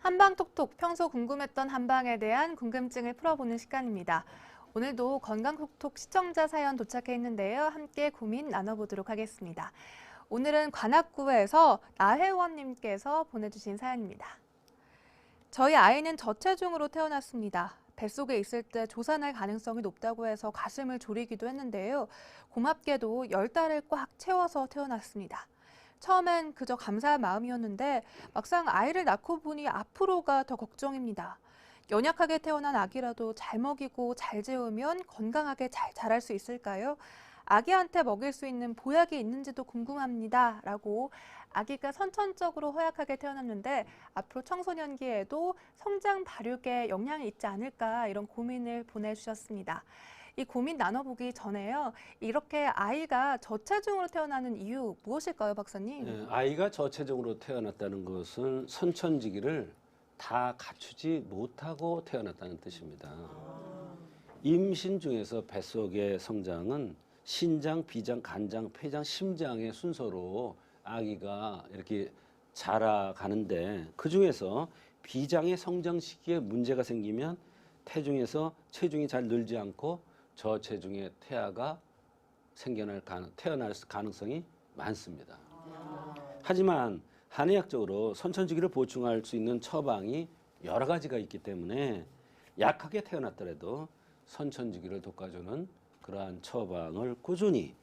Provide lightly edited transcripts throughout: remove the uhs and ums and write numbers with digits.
한방톡톡 평소 궁금했던 한방에 대한 궁금증을 풀어보는 시간입니다. 오늘도 건강톡톡 시청자 사연 도착해 있는데요. 함께 고민 나눠보도록 하겠습니다. 오늘은 관악구에서 나혜원님께서 보내주신 사연입니다. 저희 아이는 저체중으로 태어났습니다. 뱃속에 있을 때 조산할 가능성이 높다고 해서 가슴을 졸이기도 했는데요. 고맙게도 10달을 꽉 채워서 태어났습니다. 처음엔 그저 감사한 마음이었는데 막상 아이를 낳고 보니 앞으로가 더 걱정입니다. 연약하게 태어난 아기라도 잘 먹이고 잘 재우면 건강하게 잘 자랄 수 있을까요? 아기한테 먹일 수 있는 보약이 있는지도 궁금합니다. 라고 아기가 선천적으로 허약하게 태어났는데 앞으로 청소년기에도 성장 발육에 영향이 있지 않을까 이런 고민을 보내주셨습니다. 이 고민 나눠보기 전에요. 이렇게 아이가 저체중으로 태어나는 이유 무엇일까요, 박사님? 네, 아이가 저체중으로 태어났다는 것은 선천지기를 다 갖추지 못하고 태어났다는 뜻입니다. 임신 중에서 뱃속의 성장은 신장, 비장, 간장, 폐장, 심장의 순서로 아기가 이렇게 자라가는데 그중에서 비장의 성장 시기에 문제가 생기면 태중에서 체중이 잘 늘지 않고 저체중의 태아가 태어날 가능성이 많습니다. 하지만 한의학적으로 선천주기를 보충할 수 있는 처방이 여러 가지가 있기 때문에 약하게 태어났더라도 선천주기를 돋궈주는 그러한 처방을 꾸준히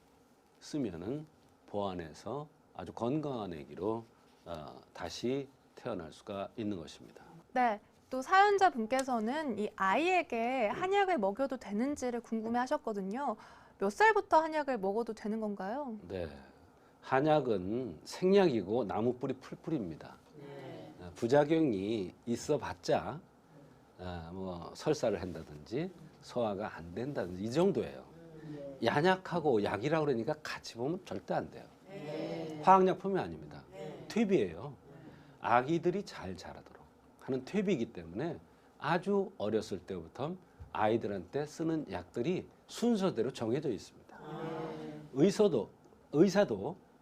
쓰면은 보완해서 아주 건강한 아기로 다시 태어날 수가 있는 것입니다. 네. 또 사연자분께서는 이 아이에게 한약을 먹여도 되는지를 궁금해하셨거든요. 몇 살부터 한약을 먹어도 되는 건가요? 네, 한약은 생약이고 나무 뿌리 풀뿌리입니다. 부작용이 있어봤자 뭐 설사를 한다든지 소화가 안 된다든지 이 정도예요. 약하고 약이라고 그러니까 같이 보면 절대 안 돼요. 화학약품이 아닙니다. 퇴비예요. 아기들이 잘 자라도록 하는 퇴비이기 때문에 아주 어렸을 때부터 아이들한테 쓰는 약들이 순서대로 정해져 있습니다. 의사도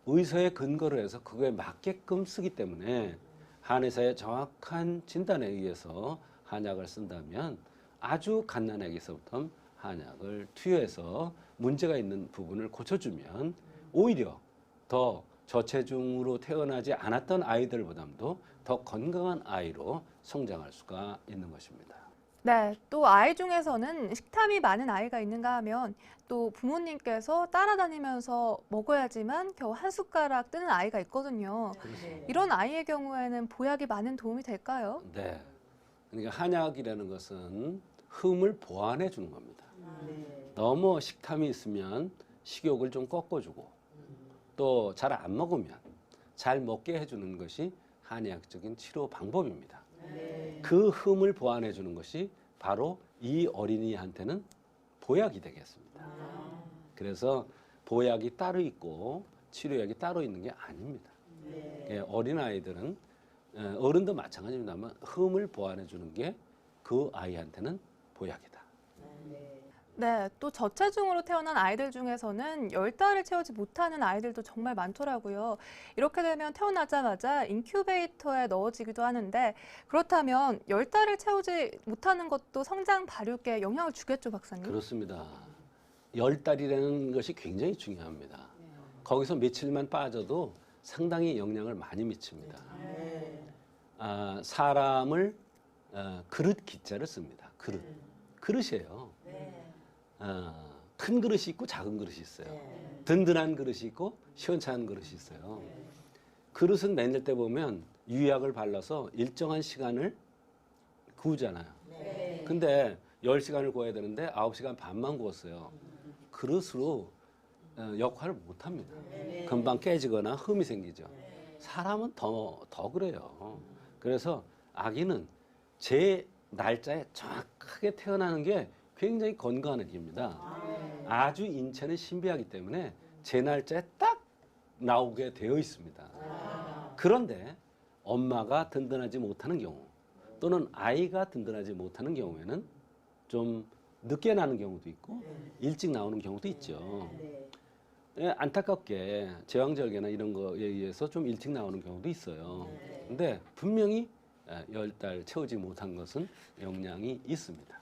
의사의 근거를 해서 그거에 맞게끔 쓰기 때문에 한의사의 정확한 진단에 의해서 한약을 쓴다면 아주 갓난아기에서부터 한약을 투여해서 문제가 있는 부분을 고쳐주면 오히려 더 저체중으로 태어나지 않았던 아이들보다도 더 건강한 아이로 성장할 수가 있는 것입니다. 네, 또 아이 중에서는 식탐이 많은 아이가 있는가 하면 또 부모님께서 따라다니면서 먹어야지만 겨우 한 숟가락 뜨는 아이가 있거든요. 이런 아이의 경우에는 보약이 많은 도움이 될까요? 네. 그러니까 한약이라는 것은 흠을 보완해 주는 겁니다. 너무 식탐이 있으면 식욕을 좀 꺾어주고 또 잘 안 먹으면 잘 먹게 해주는 것이 한의학적인 치료 방법입니다. 그 흠을 보완해 주는 것이 바로 이 어린이한테는 보약이 되겠습니다. 그래서 보약이 따로 있고 치료약이 따로 있는 게 아닙니다. 어린아이들은 어른도 마찬가지입니다만 흠을 보완해 주는 게 그 아이한테는 보약이다. 네, 또 저체중으로 태어난 아이들 중에서는 10달을 채우지 못하는 아이들도 정말 많더라고요. 이렇게 되면 태어나자마자 인큐베이터에 넣어지기도 하는데 그렇다면 10달을 채우지 못하는 것도 성장 발육에 영향을 주겠죠, 박사님? 그렇습니다. 10달이라는 것이 굉장히 중요합니다. 거기서 며칠만 빠져도 상당히 영향을 많이 미칩니다. 사람을 그릇 기자를 씁니다. 그릇이에요. 큰 그릇이 있고 작은 그릇이 있어요. 든든한 그릇이 있고 시원찮은 그릇이 있어요. 그릇은 맨날 때 보면 유약을 발라서 일정한 시간을 구우잖아요. 근데 10시간을 구워야 되는데 9시간 반만 구웠어요. 그릇으로 역할을 못 합니다. 금방 깨지거나 흠이 생기죠. 사람은 더 그래요. 그래서 아기는 제 날짜에 정확하게 태어나는 게 굉장히 건강한 아기입니다. 아주 인체는 신비하기 때문에 제 날짜에 딱 나오게 되어 있습니다. 그런데 엄마가 든든하지 못하는 경우 또는 아이가 든든하지 못하는 경우에는 좀 늦게 나는 경우도 있고 일찍 나오는 경우도 있죠. 안타깝게 제왕절개나 이런 거에 의해서 좀 일찍 나오는 경우도 있어요. 근데 분명히 10달 채우지 못한 것은 영향이 있습니다.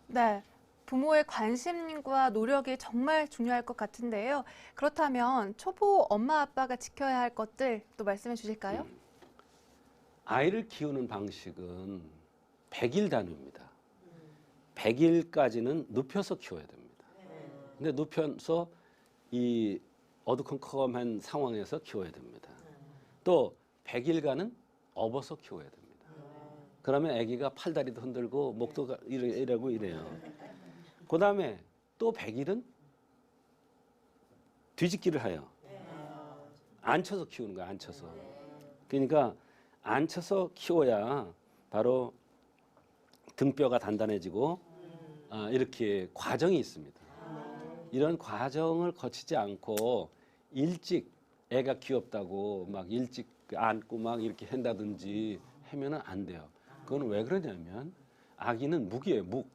네. 부모의 관심과 노력이 정말 중요할 것 같은데요. 그렇다면 초보 엄마 아빠가 지켜야 할 것들 또 말씀해 주실까요? 아이를 키우는 방식은 100일 단위입니다. 100일까지는 눕혀서 키워야 됩니다. 근데 눕혀서 이 어두컴컴한 상황에서 키워야 됩니다. 또 100일간은 업어서 키워야 됩니다. 그러면 아기가 팔다리도 흔들고 목도 이러고 이래요. 그 다음에 또 100일은 뒤집기를 해요. 앉혀서 키우는 거야, 앉혀서. 그러니까 앉혀서 키워야 바로 등뼈가 단단해지고 이렇게 과정이 있습니다. 이런 과정을 거치지 않고 일찍 애가 귀엽다고 막 일찍 안고 막 이렇게 한다든지 하면은 안 돼요. 그건 왜 그러냐면 아기는 묵이에요, 묵.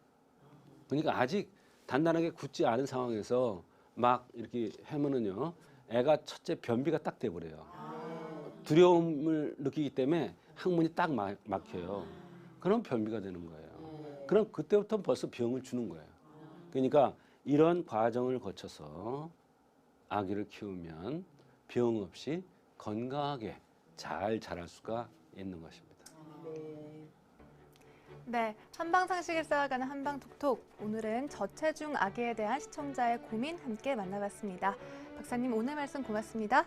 그러니까 아직 단단하게 굳지 않은 상황에서 막 이렇게 하면은요, 애가 첫째 변비가 딱 돼버려요. 두려움을 느끼기 때문에 항문이 딱 막혀요. 그럼 변비가 되는 거예요. 그럼 그때부터 벌써 병을 주는 거예요. 그러니까 이런 과정을 거쳐서 아기를 키우면 병 없이 건강하게 잘 자랄 수가 있는 것입니다. 네, 한방상식을 쌓아가는 한방톡톡. 오늘은 저체중 아기에 대한 시청자의 고민 함께 만나봤습니다. 박사님 오늘 말씀 고맙습니다.